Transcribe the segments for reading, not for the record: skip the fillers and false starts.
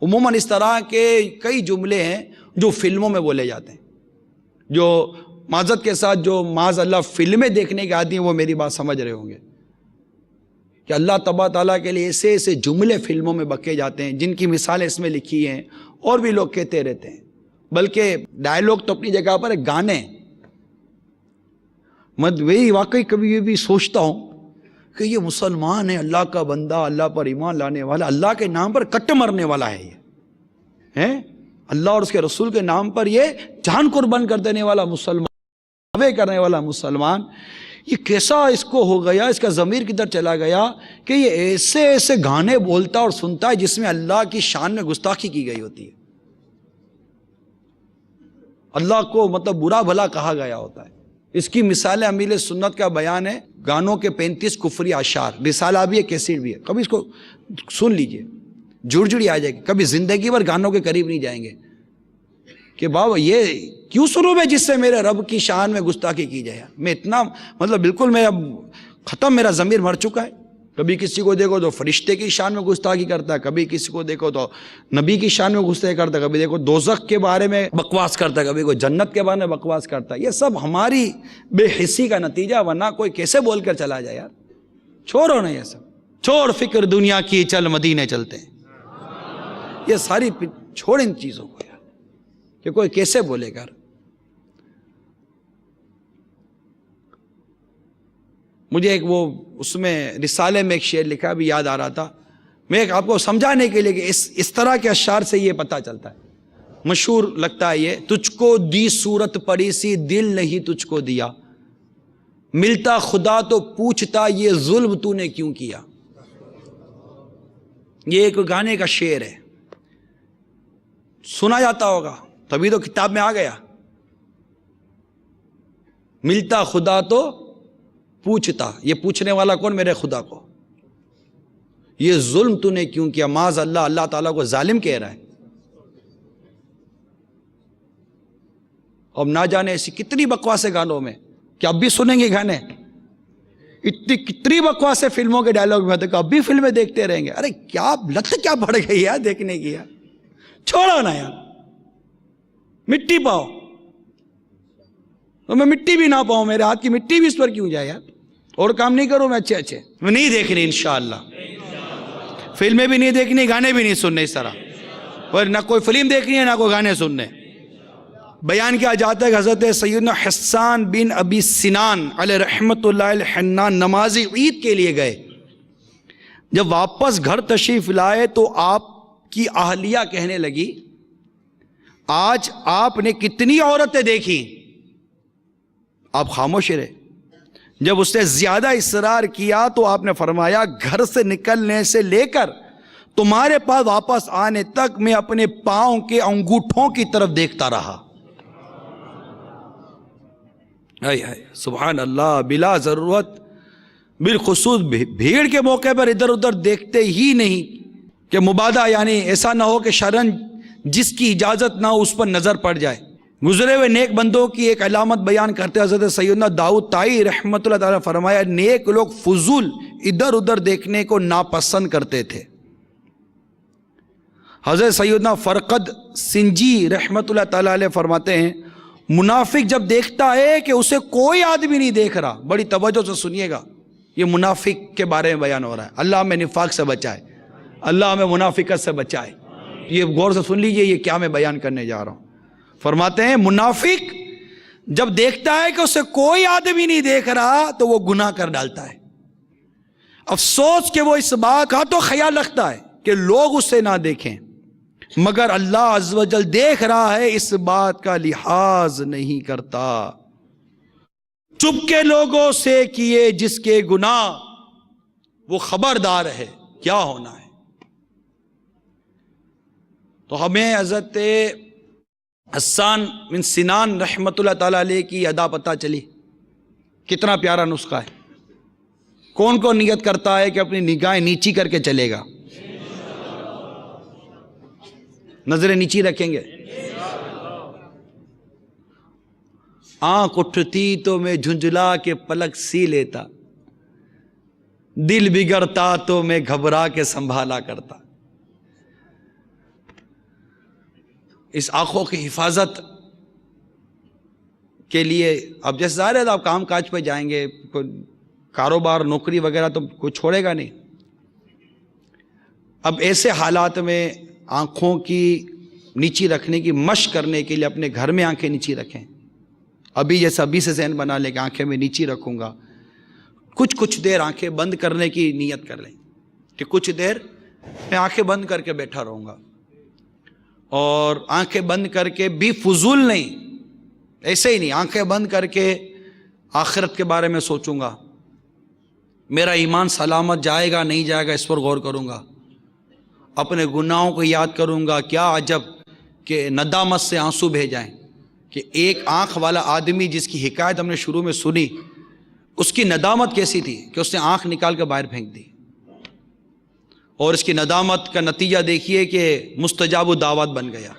عموماً اس طرح کے کئی جملے ہیں جو فلموں میں بولے جاتے ہیں. جو معذرت کے ساتھ جو معاذ اللہ فلمیں دیکھنے کے عادی ہیں وہ میری بات سمجھ رہے ہوں گے کہ اللہ تبارک تعالیٰ کے لیے ایسے ایسے جملے فلموں میں بکے جاتے ہیں جن کی مثالیں اس میں لکھی ہیں اور بھی لوگ کہتے رہتے ہیں. بلکہ ڈائیلاگ تو اپنی جگہ پر ہے، گانے. میں وہی واقعی کبھی یہ بھی سوچتا ہوں کہ یہ مسلمان ہے، اللہ کا بندہ، اللہ پر ایمان لانے والا، اللہ کے نام پر کٹ مرنے والا ہے، یہ ہے اللہ اور اس کے رسول کے نام پر یہ جان قربان کر دینے والا مسلمان، دعوے کرنے والا مسلمان، یہ کیسا اس کو ہو گیا، اس کا ضمیر کدھر چلا گیا کہ یہ ایسے ایسے گانے بولتا اور سنتا ہے جس میں اللہ کی شان میں گستاخی کی گئی ہوتی ہے، اللہ کو مطلب برا بھلا کہا گیا ہوتا ہے. اس کی مثال امیل سنت کا بیان ہے، گانوں کے 35 کفری اشعار، رسالہ بھی ہے، کیسٹ بھی ہے. کبھی اس کو سن لیجئے، جڑ جڑی آ جائے گی. کبھی زندگی بھر گانوں کے قریب نہیں جائیں گے کہ بابا یہ کیوں شروع ہے جس سے میرے رب کی شان میں گستاخی کی جائے. میں اتنا مطلب بالکل میں اب ختم، میرا ضمیر مر چکا ہے. کبھی کسی کو دیکھو تو فرشتے کی شان میں گستاخی کرتا ہے، کبھی کسی کو دیکھو تو نبی کی شان میں گستاخی کرتا ہے، کبھی دیکھو دوزخ کے بارے میں بکواس کرتا ہے، کبھی کوئی جنت کے بارے میں بکواس کرتا ہے. یہ سب ہماری بے حسی کا نتیجہ، ورنہ کوئی کیسے بول کر چلا جائے یار. چھوڑو نا یہ سب، چھوڑ فکر دنیا کی، چل مدینے چلتے ہیں. یہ ساری چھوڑ ان چیزوں کو یار کہ کوئی کیسے بولے گا. مجھے ایک وہ اس میں رسالے میں ایک شعر لکھا بھی یاد آ رہا تھا، میں ایک آپ کو سمجھانے کے لیے کہ اس طرح کے اشعار سے یہ پتہ چلتا ہے. مشہور لگتا ہے یہ، تجھ کو دی صورت پڑی سی دل نہیں تجھ کو دیا، ملتا خدا تو پوچھتا یہ ظلم تو نے کیوں کیا. یہ ایک گانے کا شعر ہے، سنا جاتا ہوگا تبھی تو کتاب میں آ گیا. ملتا خدا تو پوچھتا، یہ پوچھنے والا کون؟ میرے خدا کو. یہ ظلم تو نے کیوں کیا. معاذ اللہ، اللہ تعالیٰ کو ظالم کہہ رہا ہے. اب نہ جانے ایسی کتنی بکواسیں گانوں میں، کہ اب بھی سنیں گے گانے، کتنی بکواسیں فلموں کے ڈائلاگ میں، تو اب بھی فلمیں دیکھتے رہیں گے. ارے کیا لت کیا بڑھ گئی ہے دیکھنے کی یار. چھوڑو نا یار، مٹی پاؤ. تو میں مٹی بھی نہ پاؤں، میرے ہاتھ کی مٹی بھی اس پر کیوں جائے یار. اور کام نہیں کروں میں اچھے میں نہیں دیکھنی انشاءاللہ. فلمیں بھی نہیں دیکھنی، گانے بھی نہیں سننے اس طرح، اور نہ کوئی فلم دیکھنی ہے نہ کوئی گانے سننے. بیان کیا جاتا ہے کہ حضرت سیدنا حسان بن ابی سنان علیہ رحمت اللہ الحنان نماز عید کے لیے گئے. جب واپس گھر تشریف لائے تو آپ کی اہلیہ کہنے لگی آج آپ نے کتنی عورتیں دیکھی. آپ خاموش رہے. جب اس نے زیادہ اصرار کیا تو آپ نے فرمایا گھر سے نکلنے سے لے کر تمہارے پاس واپس آنے تک میں اپنے پاؤں کے انگوٹھوں کی طرف دیکھتا رہا. سبحان اللہ. بلا ضرورت، بالخصوص بھیڑ کے موقع پر ادھر ادھر دیکھتے ہی نہیں کہ مبادہ، یعنی ایسا نہ ہو کہ شرن جس کی اجازت نہ ہو اس پر نظر پڑ جائے. گزرے ہوئے نیک بندوں کی ایک علامت بیان کرتے حضرت سیدنا داؤد طائی رحمت اللہ تعالیٰ فرمایا نیک لوگ فضول ادھر ادھر دیکھنے کو ناپسند کرتے تھے. حضرت سیدنا فرقد سنجی رحمت اللہ تعالیٰ علیہ فرماتے ہیں منافق جب دیکھتا ہے کہ اسے کوئی آدمی نہیں دیکھ رہا، بڑی توجہ سے سنیے گا، یہ منافق کے بارے میں بیان ہو رہا ہے. اللہ ہمیں نفاق سے بچائے، اللہ ہمیں منافقت سے بچائے. یہ غور سے سن لیجئے یہ کیا میں بیان کرنے جا رہا ہوں. فرماتے ہیں منافق جب دیکھتا ہے کہ اسے کوئی آدمی نہیں دیکھ رہا تو وہ گناہ کر ڈالتا ہے. افسوس کہ وہ اس بات کا تو خیال رکھتا ہے کہ لوگ اسے نہ دیکھیں، مگر اللہ عز و جل دیکھ رہا ہے، اس بات کا لحاظ نہیں کرتا. چپ کے لوگوں سے کیے جس کے گناہ وہ خبردار ہے کیا ہونا ہے. تو ہمیں حضرت حسان بن سنان رحمت اللہ تعالیٰ علیہ کی ادا پتہ چلی. کتنا پیارا نسخہ ہے. کون کون نیت کرتا ہے کہ اپنی نگاہیں نیچی کر کے چلے گا؟ نظریں نیچی رکھیں گے. آنکھ اٹھتی تو میں جھنجھلا کے پلک سی لیتا، دل بگڑتا تو میں گھبرا کے سنبھالا کرتا. اس آنکھوں کی حفاظت کے لیے اب جیسے ظاہر ہے آپ کام کاج پہ جائیں گے، کوئی کاروبار نوکری وغیرہ تو کوئی چھوڑے گا نہیں. اب ایسے حالات میں آنکھوں کی نیچی رکھنے کی مشق کرنے کے لیے اپنے گھر میں آنکھیں نیچی رکھیں. ابھی سے ذہن بنا لیں کہ آنکھیں میں نیچی رکھوں گا. کچھ دیر آنکھیں بند کرنے کی نیت کر لیں کہ کچھ دیر میں آنکھیں بند کر کے بیٹھا رہوں گا، اور آنکھیں بند کر کے بھی فضول نہیں، ایسے ہی نہیں، آنکھیں بند کر کے آخرت کے بارے میں سوچوں گا، میرا ایمان سلامت جائے گا نہیں جائے گا اس پر غور کروں گا، اپنے گناہوں کو یاد کروں گا. کیا عجب کہ ندامت سے آنسو بہہ جائیں کہ ایک آنکھ والا آدمی جس کی حکایت ہم نے شروع میں سنی، اس کی ندامت کیسی تھی کہ اس نے آنکھ نکال کے باہر پھینک دی، اور اس کی ندامت کا نتیجہ دیکھیے کہ مستجاب الدعوات بن گیا.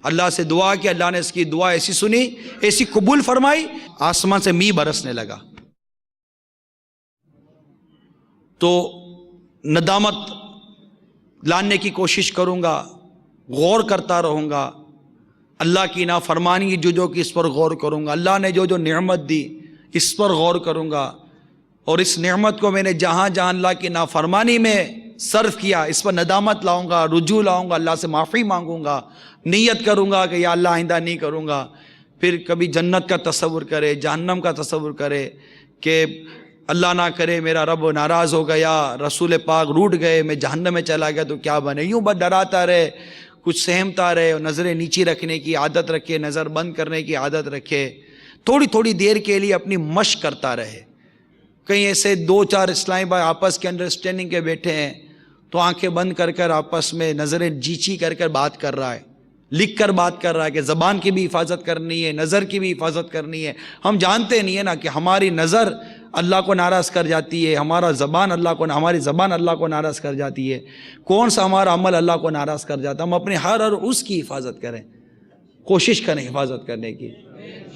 اللہ سے دعا کہ اللہ نے اس کی دعا ایسی سنی، ایسی قبول فرمائی، آسمان سے می برسنے لگا. تو ندامت لانے کی کوشش کروں گا، غور کرتا رہوں گا، اللہ کی نافرمانی جو کہ اس پر غور کروں گا، اللہ نے جو نعمت دی اس پر غور کروں گا، اور اس نعمت کو میں نے جہاں اللہ کی نافرمانی میں صرف کیا اس پر ندامت لاؤں گا، رجوع لاؤں گا، اللہ سے معافی مانگوں گا، نیت کروں گا کہ یا اللہ آئندہ نہیں کروں گا. پھر کبھی جنت کا تصور کرے، جہنم کا تصور کرے کہ اللہ نہ کرے میرا رب ناراض ہو گیا، رسول پاک روٹ گئے، میں جہنم میں چلا گیا تو کیا بنے. یوں بس ڈراتا رہے، کچھ سہمتا رہے، اور نظریں نیچی رکھنے کی عادت رکھے، نظر بند کرنے کی عادت رکھے. تھوڑی دیر کے لیے اپنی مشق کرتا رہے. کہیں ایسے 2-4 اسلامی بھائی آپس کے انڈرسٹینڈنگ کے بیٹھے ہیں تو آنکھیں بند کر آپس میں نظریں جیچی کر بات کر رہا ہے، لکھ کر بات کر رہا ہے کہ زبان کی بھی حفاظت کرنی ہے، نظر کی بھی حفاظت کرنی ہے. ہم جانتے نہیں ہیں نا کہ ہماری نظر اللہ کو ناراض کر جاتی ہے، ہماری زبان اللہ کو ناراض کر جاتی ہے. کون سا ہمارا عمل اللہ کو ناراض کر جاتا ہے؟ ہم اپنے ہر اس کی حفاظت کریں، کوشش کریں حفاظت کرنے کی.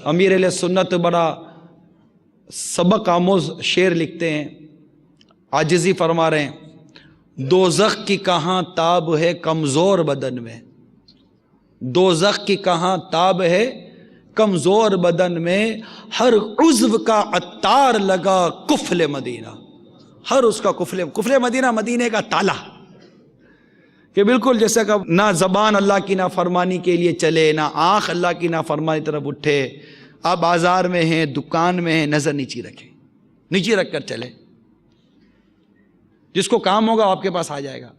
امیر اہل سنت بڑا سبق آموز شعر لکھتے ہیں، عاجزی فرما رہے ہیں. دوزخ کی کہاں تاب ہے کمزور بدن میں، دوزخ کی کہاں تاب ہے کمزور بدن میں، ہر عضو کا عطار لگا کفل مدینہ. ہر اس کا کفل مدینہ، مدینے کا تالا، کہ بالکل جیسا کہ نہ زبان اللہ کی نافرمانی کے لیے چلے، نہ آنکھ اللہ کی نافرمانی طرف اٹھے. آپ بازار میں ہیں، دکان میں ہیں، نظر نیچی رکھیں، نیچی رکھ کر چلیں. جس کو کام ہوگا آپ کے پاس آ جائے گا.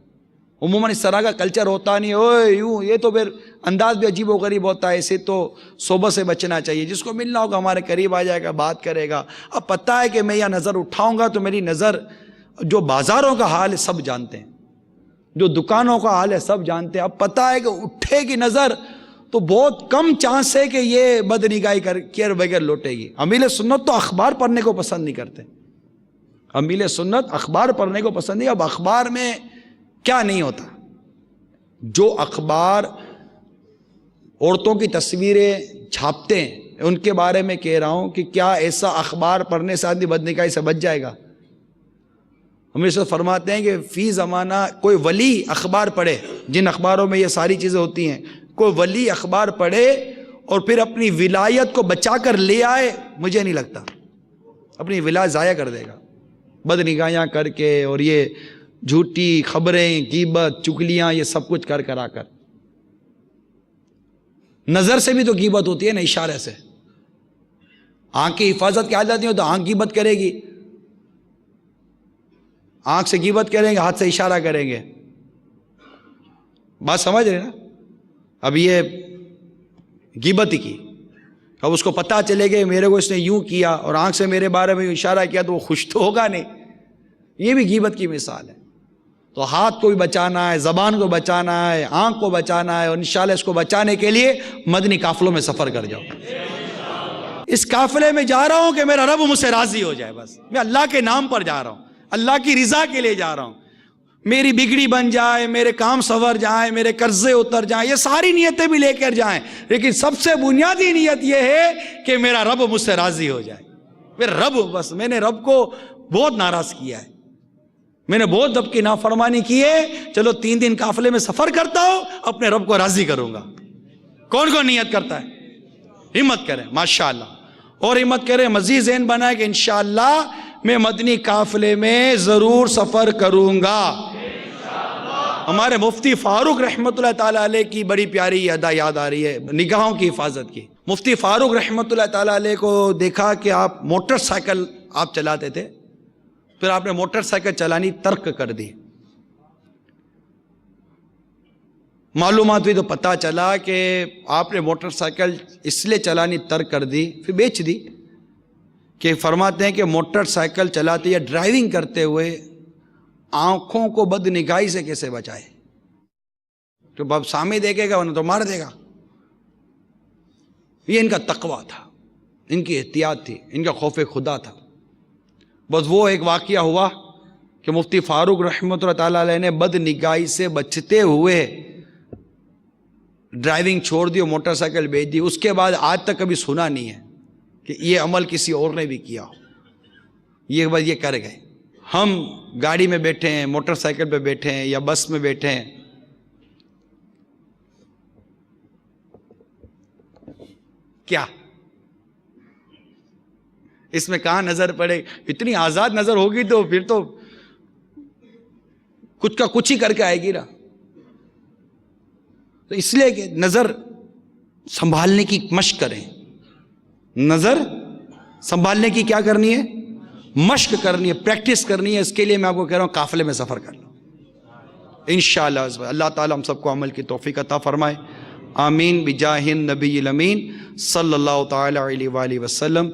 عموماً اس طرح کا کلچر ہوتا نہیں، اوے یوں، یہ تو پھر انداز بھی عجیب و غریب ہوتا ہے. ایسے تو صحبت سے بچنا چاہیے. جس کو ملنا ہوگا ہمارے قریب آ جائے گا، بات کرے گا. اب پتہ ہے کہ میں یہ نظر اٹھاؤں گا تو میری نظر، جو بازاروں کا حال ہے سب جانتے ہیں، جو دکانوں کا حال ہے سب جانتے ہیں. اب پتہ ہے کہ اٹھے گی نظر تو بہت کم چانس ہے کہ یہ بد نگاہی کر بغیر لوٹے گی. امیل سنت تو اخبار پڑھنے کو پسند نہیں کرتے. امیل سنت اخبار پڑھنے کو پسند نہیں. اب اخبار میں کیا نہیں ہوتا؟ جو اخبار عورتوں کی تصویریں چھاپتے ہیں ان کے بارے میں کہہ رہا ہوں کہ کیا ایسا اخبار پڑھنے سے آدمی بدنگاہی سے بچ جائے گا؟ ہم اس وقت فرماتے ہیں کہ فی زمانہ کوئی ولی اخبار پڑھے، جن اخباروں میں یہ ساری چیزیں ہوتی ہیں، کوئی ولی اخبار پڑھے اور پھر اپنی ولایت کو بچا کر لے آئے، مجھے نہیں لگتا اپنی ولایت ضائع کر دے گا بد نگاہیاں کر کے، اور یہ جھوٹی خبریں، غیبت، چگلیاں، یہ سب کچھ کر آ کر. نظر سے بھی تو غیبت ہوتی ہے نا، اشارے سے. آنکھ کی حفاظت کی عادت نہیں ہو تو آنکھ غیبت کرے گی. آنکھ سے غیبت کریں گے، ہاتھ سے اشارہ کریں گے. بات سمجھ رہے نا؟ اب یہ غیبت ہی کی. اب اس کو پتہ چلے گا میرے کو اس نے یوں کیا اور آنکھ سے میرے بارے میں اشارہ کیا تو وہ خوش تو ہوگا نہیں. یہ بھی غیبت کی مثال ہے. تو ہاتھ کو بھی بچانا ہے، زبان کو بچانا ہے، آنکھ کو بچانا ہے، اور انشاءاللہ اس کو بچانے کے لیے مدنی قافلوں میں سفر کر جاؤ. اس قافلے میں جا رہا ہوں کہ میرا رب مجھ سے راضی ہو جائے. بس میں اللہ کے نام پر جا رہا ہوں، اللہ کی رضا کے لیے جا رہا ہوں. میری بگڑی بن جائے، میرے کام سنور جائیں، میرے قرضے اتر جائیں، یہ ساری نیتیں بھی لے کر جائیں، لیکن سب سے بنیادی نیت یہ ہے کہ میرا رب مجھ سے راضی ہو جائے. میرا رب، بس میں نے رب کو بہت ناراض کیا ہے، میں نے بہت رب کی نافرمانی کی ہے. چلو 3 دن قافلے میں سفر کرتا ہوں، اپنے رب کو راضی کروں گا. کون کون نیت کرتا ہے؟ ہمت کریں ماشاءاللہ، اور ہمت کریں، مزید ذہن بنائے کہ انشاءاللہ میں مدنی قافلے میں ضرور سفر کروں گا۔ ہمارے مفتی فاروق رحمۃ اللہ تعالیٰ علیہ کی بڑی پیاری ادا یاد آ رہی ہے، نگاہوں کی حفاظت کی۔ مفتی فاروق رحمۃ اللہ تعالیٰ علیہ کو دیکھا کہ آپ موٹر سائیکل آپ چلاتے تھے، پھر آپ نے موٹر سائیکل چلانی ترک کر دی۔ معلومات ہوئی تو پتہ چلا کہ آپ نے موٹر سائیکل اس لیے چلانی ترک کر دی، پھر بیچ دی، کہ فرماتے ہیں کہ موٹر سائیکل چلاتے یا ڈرائیونگ کرتے ہوئے آنکھوں کو بد نگاہی سے کیسے بچائے، تو باپ سامنے دیکھے گا ورنہ تو مار دے گا۔ یہ ان کا تقویٰ تھا، ان کی احتیاط تھی، ان کا خوف خدا تھا۔ بس وہ ایک واقعہ ہوا کہ مفتی فاروق رحمۃ اللہ تعالیٰ علیہ نے بد نگاہی سے بچتے ہوئے ڈرائیونگ چھوڑ دی اور موٹر سائیکل بیچ دی۔ اس کے بعد آج تک کبھی سنا نہیں ہے کہ یہ عمل کسی اور نے بھی کیا ہو، یہ بس یہ کر گئے۔ ہم گاڑی میں بیٹھے ہیں، موٹر سائیکل پہ بیٹھے ہیں یا بس میں بیٹھے ہیں، کیا اس میں کہاں نظر پڑے؟ اتنی آزاد نظر ہوگی تو پھر تو کچھ کا کچھ ہی کر کے آئے گی نا۔ تو اس لیے کہ نظر سنبھالنے کی مشق کریں، نظر سنبھالنے کی کیا کرنی ہے؟ مشق کرنی ہے، پریکٹس کرنی ہے۔ اس کے لیے میں آپ کو کہہ رہا ہوں قافلے میں سفر کر لو انشاءاللہ۔ اللہ تعالیٰ ہم سب کو عمل کی توفیق عطا فرمائے، آمین بجاہ النبی الامین صلی اللہ تعالی علیہ وآلہ وسلم۔